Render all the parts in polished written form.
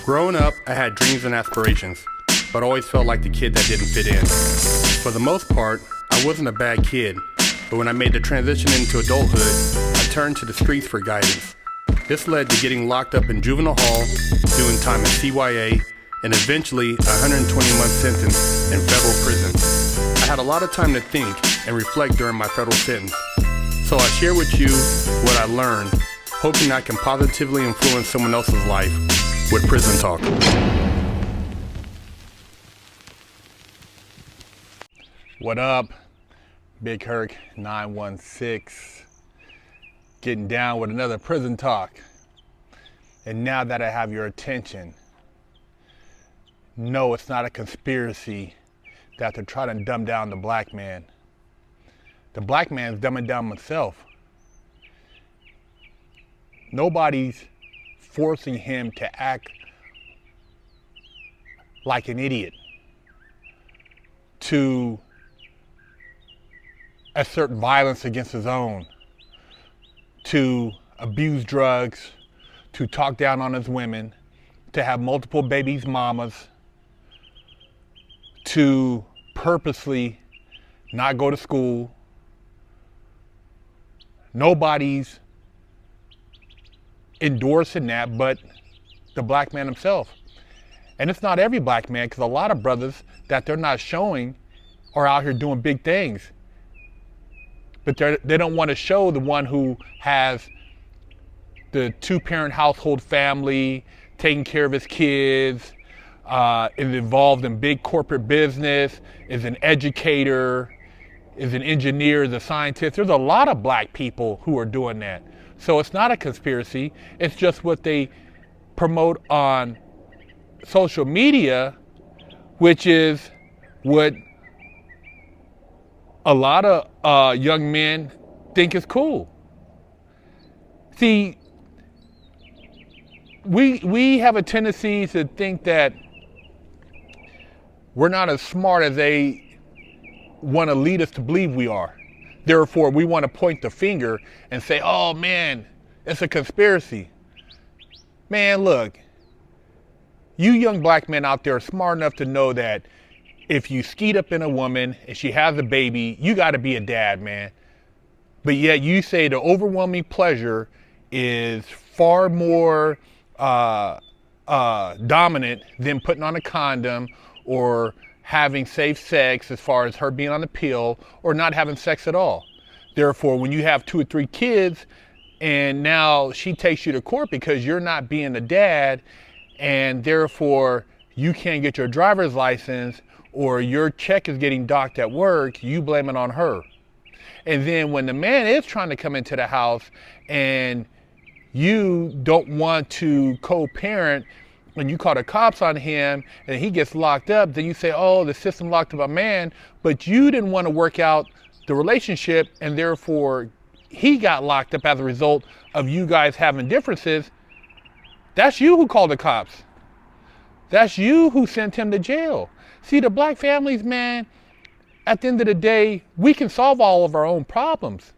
Growing up, I had dreams and aspirations, but always felt like the kid that didn't fit in. For the most part, I wasn't a bad kid, but when I made the transition into adulthood, I turned to the streets for guidance. This led to getting locked up in juvenile hall, doing time in CYA, and eventually a 120-month sentence in federal prison. I had a lot of time to think and reflect during my federal sentence, so I share with you what I learned, hoping I can positively influence someone else's life with Prison Talk. What up? Big Herc 916, getting down with another Prison Talk. And now that I have your attention, no, it's not a conspiracy that they're trying to dumb down the black man. The black man's dumbing down himself. Nobody's forcing him to act like an idiot, to assert violence against his own, to abuse drugs, to talk down on his women, to have multiple babies' mamas, to purposely not go to school. Nobody's endorsing that but the black man himself. And it's not every black man, because a lot of brothers that they're not showing are out here doing big things. But they don't want to show the one who has the two-parent household family, taking care of his kids, is involved in big corporate business, is an educator, is an engineer, is a scientist. There's a lot of black people who are doing that. So it's not a conspiracy. It's just what they promote on social media, which is what a lot of young men think is cool. See, we have a tendency to think that we're not as smart as they want to lead us to believe we are. Therefore, we want to point the finger and say, oh man, it's a conspiracy. Man, look, you young black men out there are smart enough to know that if you skeet up in a woman and she has a baby, you got to be a dad, man. But yet you say the overwhelming pleasure is far more dominant than putting on a condom or having safe sex, as far as her being on the pill, or not having sex at all. Therefore, when you have 2 or 3 kids and now she takes you to court because you're not being a dad, and therefore you can't get your driver's license, or your check is getting docked at work, you blame it on her. And then when the man is trying to come into the house and you don't want to co-parent, and you call the cops on him and he gets locked up, then you say, oh, the system locked up a man, but you didn't want to work out the relationship, and therefore he got locked up as a result of you guys having differences. That's you who called the cops. That's you who sent him to jail. See, the black families, man, at the end of the day, we can solve all of our own problems.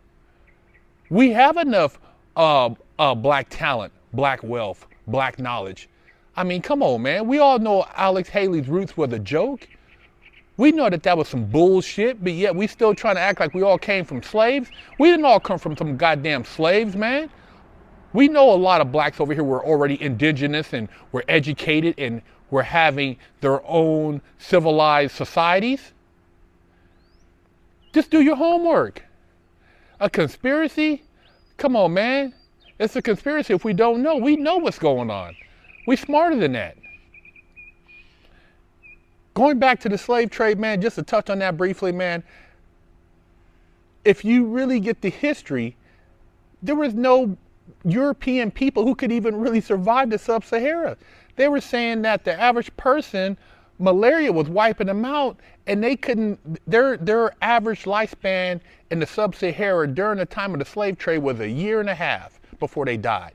We have enough black talent, black wealth, black knowledge. I mean, come on, man. We all know Alex Haley's roots was a joke. We know that was some bullshit, but yet we still trying to act like we all came from slaves. We didn't all come from some goddamn slaves, man. We know a lot of blacks over here were already indigenous and were educated and were having their own civilized societies. Just do your homework. A conspiracy? Come on, man. It's a conspiracy if we don't know. We know what's going on. We smarter than that. Going back to the slave trade, man, just to touch on that briefly, man, if you really get the history, there was no European people who could even really survive the sub-Sahara. They were saying that the average person, malaria was wiping them out, and they couldn't, their average lifespan in the sub-Sahara during the time of the slave trade was 1.5 years before they died.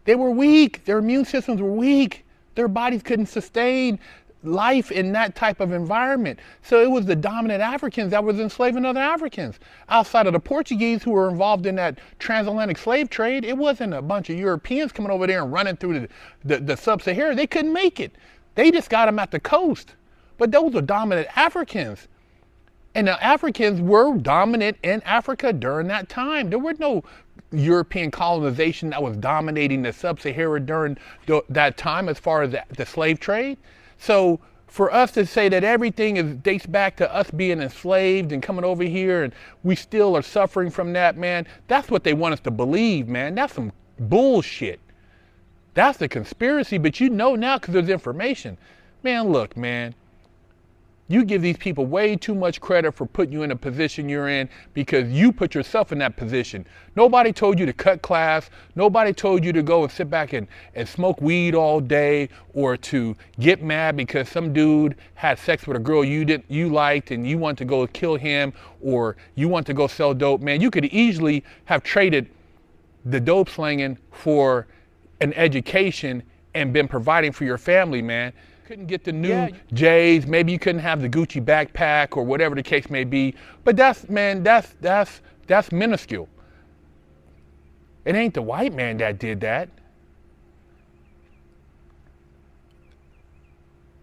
They were weak. Their immune systems were weak. Their bodies couldn't sustain life in that type of environment. So it was the dominant Africans that was enslaving other Africans. Outside of the Portuguese who were involved in that transatlantic slave trade, it wasn't a bunch of Europeans coming over there and running through the sub-Sahara. They couldn't make it. They just got them at the coast. But those were dominant Africans. And the Africans were dominant in Africa during that time. There were no European colonization that was dominating the sub-Sahara during that time as far as the slave trade. So for us to say that everything dates back to us being enslaved and coming over here and we still are suffering from that, man, that's what they want us to believe, man. That's some bullshit. That's a conspiracy, but you know now because there's information. Man, look, man. You give these people way too much credit for putting you in a position you're in because you put yourself in that position. Nobody told you to cut class. Nobody told you to go and sit back and smoke weed all day or to get mad because some dude had sex with a girl you liked and you want to go kill him or you want to go sell dope. Man, you could easily have traded the dope slinging for an education and been providing for your family, man. Couldn't get the new J's, maybe you couldn't have the Gucci backpack or whatever the case may be, but that's minuscule. It ain't the white man that did that.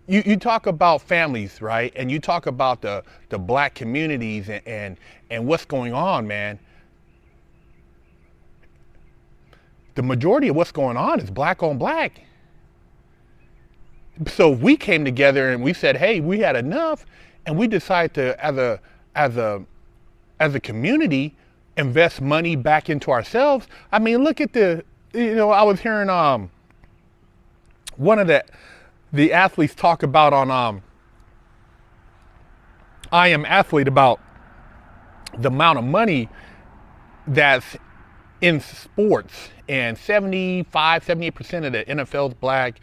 You talk about families, right? And you talk about the black communities and what's going on, man. The majority of what's going on is black on black. So we came together and we said, hey, we had enough, and we decided to, as a community, invest money back into ourselves. I mean, look at I was hearing one of the athletes talk about on I Am Athlete about the amount of money that's in sports, and 78% of the NFL is black.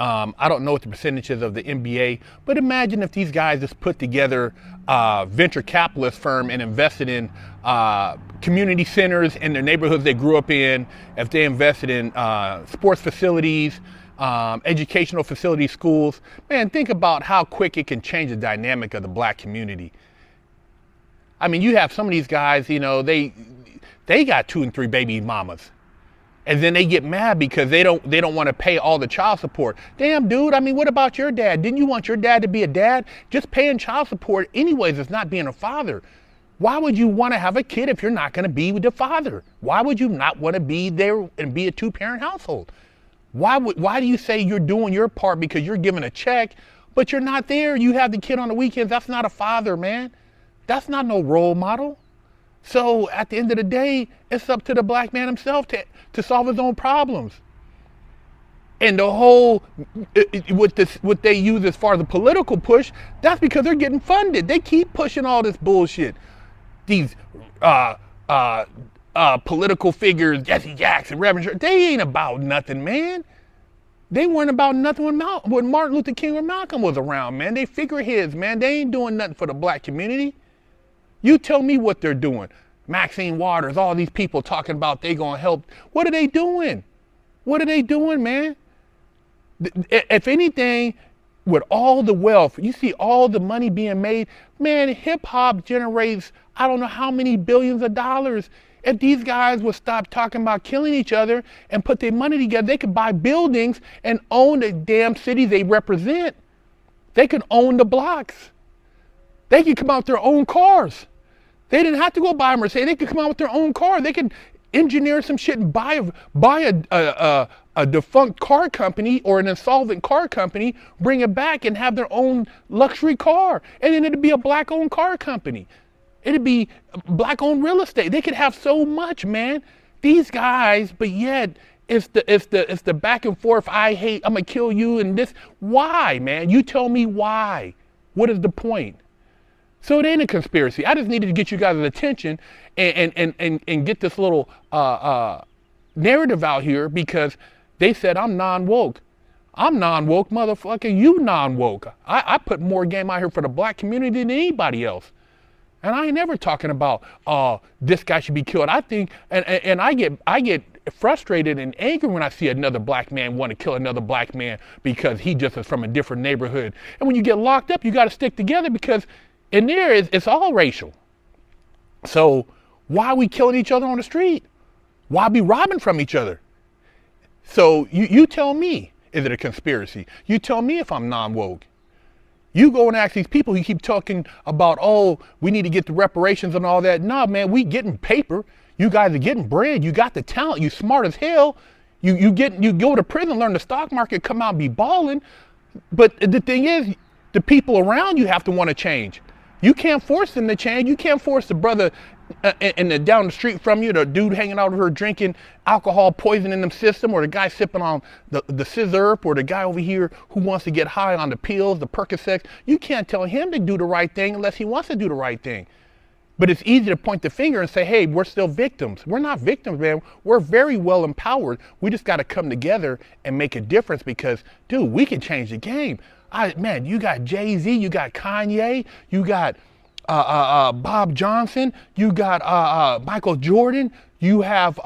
I don't know what the percentage is of the NBA, but imagine if these guys just put together a venture capitalist firm and invested in community centers in their neighborhoods they grew up in, if they invested in sports facilities, educational facilities, schools. Man, think about how quick it can change the dynamic of the black community. I mean, you have some of these guys, they got 2 and 3 baby mamas. And then they get mad because they don't want to pay all the child support. Damn, dude, I mean, what about your dad? Didn't you want your dad to be a dad? Just paying child support anyways is not being a father. Why would you want to have a kid if you're not going to be with the father? Why would you not want to be there and be a 2-parent household? Why do you say you're doing your part because you're giving a check, but you're not there? You have the kid on the weekends. That's not a father, man. That's not no role model. So at the end of the day, it's up to the black man himself to solve his own problems. And the whole, what they use as far as the political push, that's because they're getting funded. They keep pushing all this bullshit. These political figures, Jesse Jackson, Reverend Church, they ain't about nothing, man. They weren't about nothing when Martin Luther King or Malcolm was around, man. They figureheads, man. They ain't doing nothing for the black community. You tell me what they're doing. Maxine Waters, all these people talking about they gonna help. What are they doing? What are they doing, man? If anything, with all the wealth, you see all the money being made, man, hip hop generates, I don't know how many billions of dollars. If these guys would stop talking about killing each other and put their money together, they could buy buildings and own the damn cities they represent. They could own the blocks. They could come out with their own cars. They didn't have to go buy a Mercedes. They could come out with their own car. They could engineer some shit and buy a defunct car company or an insolvent car company, bring it back and have their own luxury car. And then it'd be a black-owned car company. It'd be black-owned real estate. They could have so much, man. These guys, but yet it's the back and forth. I hate. I'm gonna kill you and this. Why, man? You tell me why. What is the point? So it ain't a conspiracy. I just needed to get you guys' attention and get this little narrative out here because they said I'm non-woke. I'm non-woke, motherfucker. You non-woke. I put more game out here for the black community than anybody else. And I ain't never talking about, this guy should be killed. I think, and I get frustrated and angry when I see another black man want to kill another black man because he just is from a different neighborhood. And when you get locked up, you got to stick together because in there it's all racial. So why are we killing each other on the street? Why be robbing from each other? So you tell me, is it a conspiracy? You tell me if I'm non-woke. You go and ask these people who keep talking about, oh, we need to get the reparations and all that. Nah, man, we getting paper. You guys are getting bread. You got the talent. You smart as hell. You go to prison, learn the stock market, come out and be balling. But the thing is, the people around you have to want to change. You can't force them to change. You can't force the brother down the street from you, the dude hanging out over here drinking alcohol, poisoning them system, or the guy sipping on the scissor, or the guy over here who wants to get high on the pills, the Percocets. You can't tell him to do the right thing unless he wants to do the right thing. But it's easy to point the finger and say, hey, we're still victims. We're not victims, man. We're very well empowered. We just got to come together and make a difference because, dude, we can change the game. Man, you got Jay-Z, you got Kanye, you got Bob Johnson, you got Michael Jordan, you have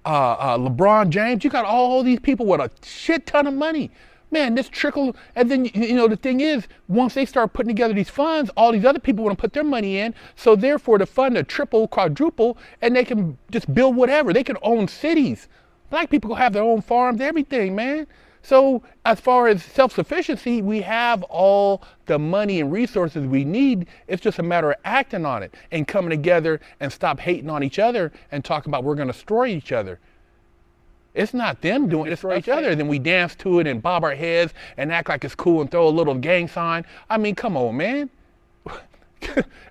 LeBron James, you got all these people with a shit ton of money. Man, this trickle, and then, the thing is, once they start putting together these funds, all these other people want to put their money in, so therefore the fund will triple, quadruple, and they can just build whatever. They can own cities. Black people have their own farms, everything, man. So as far as self-sufficiency, we have all the money and resources we need. It's just a matter of acting on it and coming together and stop hating on each other and talking about we're going to destroy each other. It's not them doing it, it's each other. Then we dance to it and bob our heads and act like it's cool and throw a little gang sign. I mean, come on, man.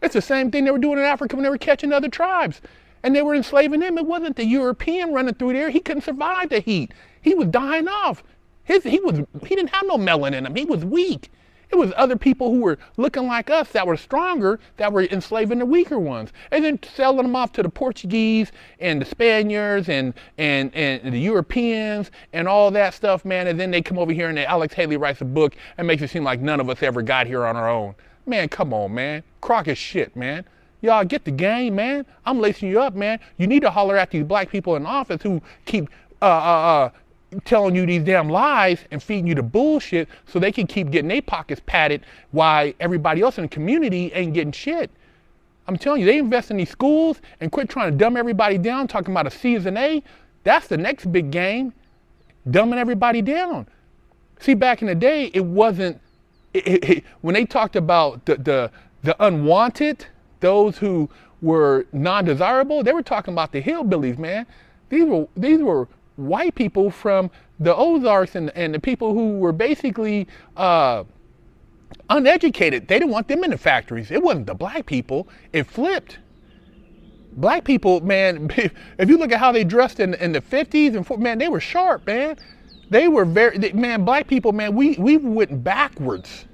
It's the same thing they were doing in Africa when they were catching other tribes. And they were enslaving them. It wasn't the European running through there. He couldn't survive the heat. He was dying off. He didn't have no melanin in him. He was weak. It was other people who were looking like us that were stronger that were enslaving the weaker ones and then selling them off to the Portuguese and the Spaniards and the Europeans and all that stuff, man. And then they come over here and Alex Haley writes a book and makes it seem like none of us ever got here on our own. Man, come on, man. Crock is shit, man. Y'all get the game, man. I'm lacing you up, man. You need to holler at these black people in office who keep telling you these damn lies and feeding you the bullshit so they can keep getting their pockets padded while everybody else in the community ain't getting shit. I'm telling you, they invest in these schools and quit trying to dumb everybody down, talking about a C is an A. That's the next big game, dumbing everybody down. See, back in the day, it wasn't, when they talked about the unwanted, those who were non-desirable, they were talking about the hillbillies, man. These were white people from the Ozarks and the people who were basically uneducated. They didn't want them in the factories. It wasn't the black people. It flipped. Black people, man, if you look at how they dressed in the 50s and man, they were sharp, man. They were black people, man, we went backwards.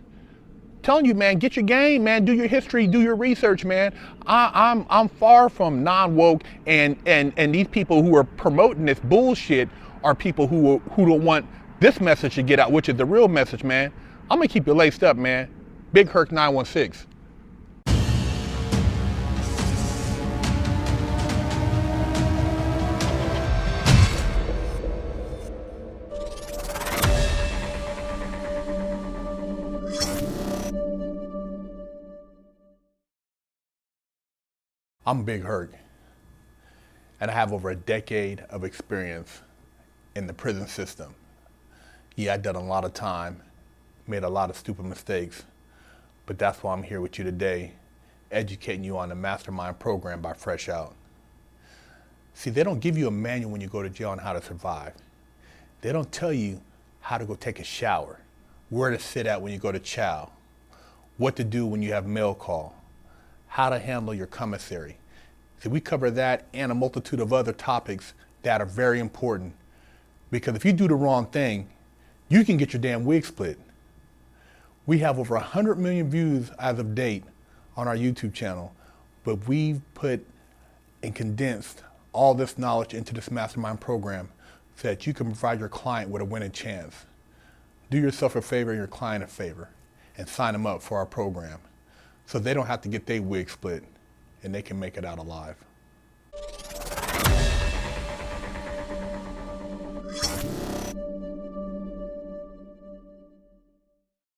Telling you, man, get your game, man, do your history, do your research, man. I'm far from non-woke and these people who are promoting this bullshit are people who don't want this message to get out, which is the real message, man. I'm gonna keep you laced up, man. Big Herc 916. I'm Big Herc, and I have over a decade of experience in the prison system. Yeah, I've done a lot of time, made a lot of stupid mistakes, but that's why I'm here with you today, educating you on the Mastermind program by Fresh Out. See, they don't give you a manual when you go to jail on how to survive. They don't tell you how to go take a shower, where to sit at when you go to chow, what to do when you have mail call, how to handle your commissary. See, we cover that and a multitude of other topics that are very important, because if you do the wrong thing, you can get your damn wig split. We have over 100 million views as of date on our YouTube channel, but we've put and condensed all this knowledge into this Mastermind program so that you can provide your client with a winning chance. Do yourself a favor and your client a favor and sign them up for our program so they don't have to get their wig split and they can make it out alive.